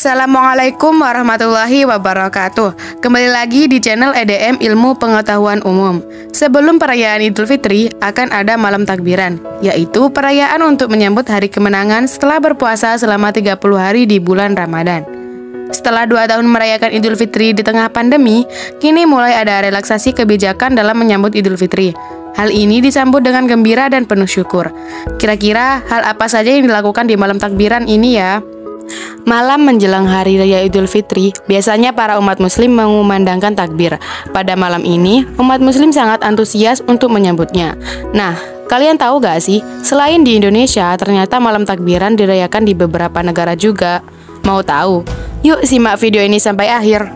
Assalamualaikum warahmatullahi wabarakatuh. Kembali lagi di channel EDM Ilmu Pengetahuan Umum. Sebelum perayaan Idul Fitri akan ada malam takbiran, yaitu perayaan untuk menyambut hari kemenangan setelah berpuasa selama 30 hari di bulan Ramadan. Setelah 2 tahun merayakan Idul Fitri di tengah pandemi, kini mulai ada relaksasi kebijakan dalam menyambut Idul Fitri. Hal ini disambut dengan gembira dan penuh syukur. Kira-kira hal apa saja yang dilakukan di malam takbiran ini ya? Malam menjelang Hari Raya Idul Fitri, biasanya para umat muslim mengumandangkan takbir. Pada malam ini, umat muslim sangat antusias untuk menyambutnya. Nah, kalian tahu gak sih, selain di Indonesia, ternyata malam takbiran dirayakan di beberapa negara juga. Mau tahu? Yuk simak video ini sampai akhir.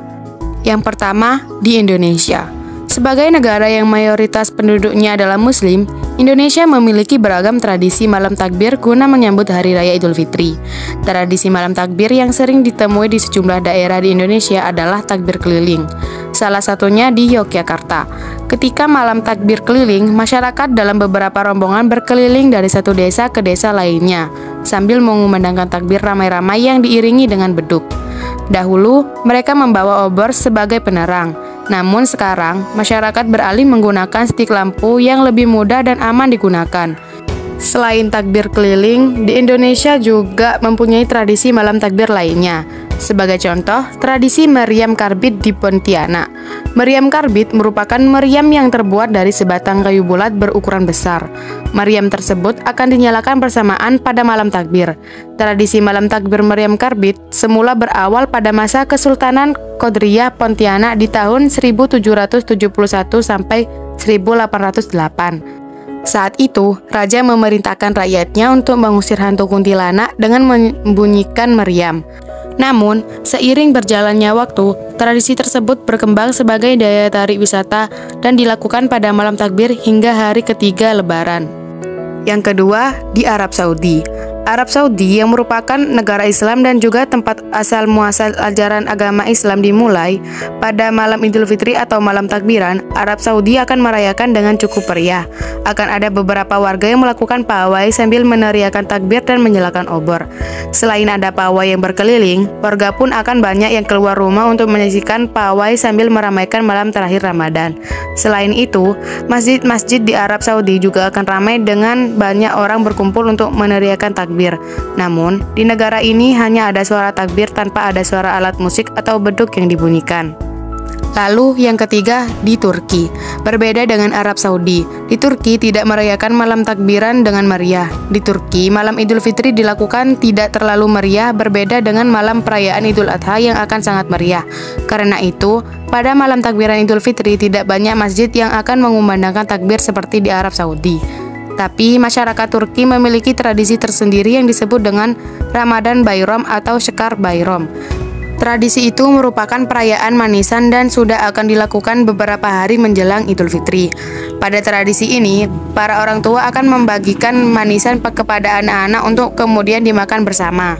Yang pertama, di Indonesia. Sebagai negara yang mayoritas penduduknya adalah muslim, Indonesia memiliki beragam tradisi malam takbir guna menyambut Hari Raya Idul Fitri. Tradisi malam takbir yang sering ditemui di sejumlah daerah di Indonesia adalah takbir keliling. Salah satunya di Yogyakarta. Ketika malam takbir keliling, masyarakat dalam beberapa rombongan berkeliling dari satu desa ke desa lainnya, sambil mengumandangkan takbir ramai-ramai yang diiringi dengan beduk. Dahulu, mereka membawa obor sebagai penerang. Namun sekarang, masyarakat beralih menggunakan stik lampu yang lebih mudah dan aman digunakan. Selain takbir keliling, di Indonesia juga mempunyai tradisi malam takbir lainnya. Sebagai contoh, tradisi meriam karbit di Pontianak. Meriam karbit merupakan meriam yang terbuat dari sebatang kayu bulat berukuran besar. Meriam tersebut akan dinyalakan bersamaan pada malam takbir. Tradisi malam takbir meriam karbit semula berawal pada masa Kesultanan Qadariyah Pontianak di tahun 1771 sampai 1808. Saat itu, raja memerintahkan rakyatnya untuk mengusir hantu kuntilanak dengan membunyikan meriam. Namun, seiring berjalannya waktu, tradisi tersebut berkembang sebagai daya tarik wisata dan dilakukan pada malam takbir hingga hari ketiga Lebaran. Yang kedua, di Arab Saudi. Arab Saudi yang merupakan negara Islam dan juga tempat asal muasal ajaran agama Islam dimulai, pada malam Idul Fitri atau malam takbiran, Arab Saudi akan merayakan dengan cukup meriah. Akan ada beberapa warga yang melakukan pawai sambil meneriakan takbir dan menyalakan obor. Selain ada pawai yang berkeliling, warga pun akan banyak yang keluar rumah untuk menyaksikan pawai sambil meramaikan malam terakhir Ramadan. Selain itu, masjid-masjid di Arab Saudi juga akan ramai dengan banyak orang berkumpul untuk meneriakan takbir. Namun, di negara ini hanya ada suara takbir tanpa ada suara alat musik atau beduk yang dibunyikan. Lalu yang ketiga, di Turki. Berbeda dengan Arab Saudi, di Turki tidak merayakan malam takbiran dengan meriah. Di Turki, malam Idul Fitri dilakukan tidak terlalu meriah, berbeda dengan malam perayaan Idul Adha yang akan sangat meriah. Karena itu, pada malam takbiran Idul Fitri tidak banyak masjid yang akan mengumandangkan takbir seperti di Arab Saudi. Tapi masyarakat Turki memiliki tradisi tersendiri yang disebut dengan Ramadan Bayram atau Shekar Bayram. Tradisi itu merupakan perayaan manisan dan sudah akan dilakukan beberapa hari menjelang Idul Fitri. Pada tradisi ini, para orang tua akan membagikan manisan kepada anak-anak untuk kemudian dimakan bersama.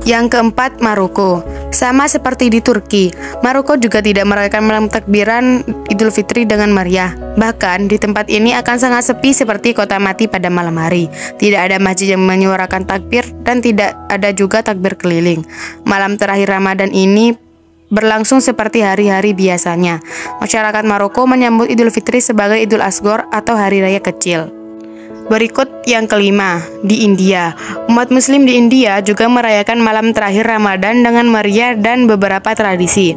Yang keempat, Maroko. Sama seperti di Turki, Maroko juga tidak merayakan malam takbiran Idul Fitri dengan meriah. Bahkan, di tempat ini akan sangat sepi seperti kota mati pada malam hari. Tidak ada masjid yang menyuarakan takbir dan tidak ada juga takbir keliling. Malam terakhir Ramadan ini berlangsung seperti hari-hari biasanya. Masyarakat Maroko menyambut Idul Fitri sebagai Idul Asghar atau hari raya kecil. Berikut yang kelima, di India. Umat muslim di India juga merayakan malam terakhir Ramadan dengan meriah dan beberapa tradisi.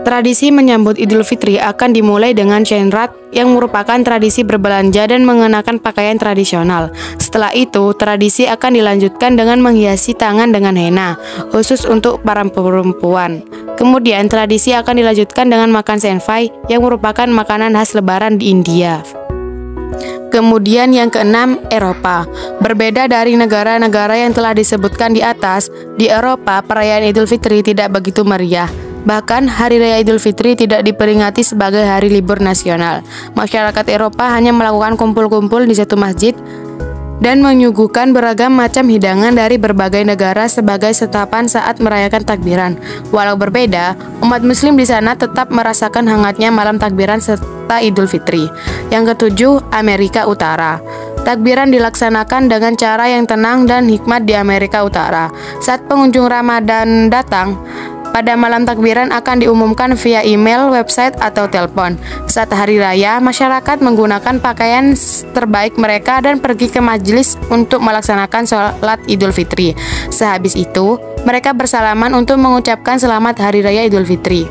Tradisi menyambut Idul Fitri akan dimulai dengan Chainrat yang merupakan tradisi berbelanja dan mengenakan pakaian tradisional. Setelah itu, tradisi akan dilanjutkan dengan menghiasi tangan dengan henna, khusus untuk para perempuan. Kemudian, tradisi akan dilanjutkan dengan makan senfai yang merupakan makanan khas Lebaran di India. Kemudian yang keenam, Eropa. Berbeda dari negara-negara yang telah disebutkan di atas, di Eropa perayaan Idul Fitri tidak begitu meriah. Bahkan Hari Raya Idul Fitri tidak diperingati sebagai hari libur nasional. Masyarakat Eropa hanya melakukan kumpul-kumpul di satu masjid dan menyuguhkan beragam macam hidangan dari berbagai negara sebagai setapan saat merayakan takbiran. Walau berbeda, umat muslim di sana tetap merasakan hangatnya malam takbiran serta Idul Fitri. Yang ketujuh, Amerika Utara. Takbiran dilaksanakan dengan cara yang tenang dan hikmat di Amerika Utara. Saat pengunjung Ramadan datang, pada malam takbiran akan diumumkan via email, website, atau telepon. Saat hari raya, masyarakat menggunakan pakaian terbaik mereka dan pergi ke majelis untuk melaksanakan sholat Idul Fitri. Sehabis itu, mereka bersalaman untuk mengucapkan selamat Hari Raya Idul Fitri.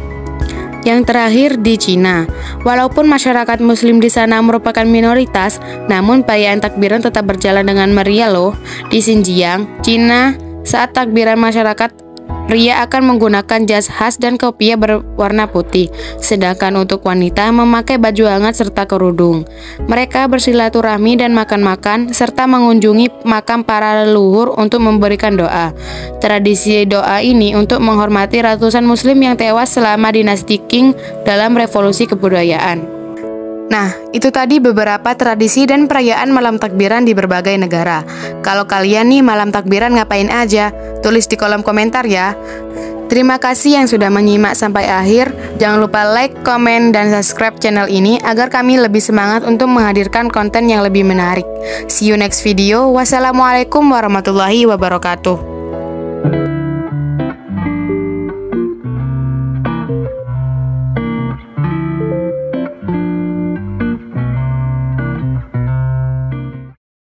Yang terakhir di Cina. Walaupun masyarakat muslim di sana merupakan minoritas, namun perayaan takbiran tetap berjalan dengan meriah loh. Di Xinjiang, Cina, saat takbiran masyarakat pria akan menggunakan jas khas dan kopiah berwarna putih, sedangkan untuk wanita memakai baju hangat serta kerudung. Mereka bersilaturahmi dan makan-makan, serta mengunjungi makam para leluhur untuk memberikan doa. Tradisi doa ini untuk menghormati ratusan muslim yang tewas selama dinasti Qing dalam revolusi kebudayaan. Nah, itu tadi beberapa tradisi dan perayaan malam takbiran di berbagai negara. Kalau kalian nih malam takbiran ngapain aja? Tulis di kolom komentar ya. Terima kasih yang sudah menyimak sampai akhir. Jangan lupa like, komen, dan subscribe channel ini agar kami lebih semangat untuk menghadirkan konten yang lebih menarik. See you next video. Wassalamualaikum warahmatullahi wabarakatuh.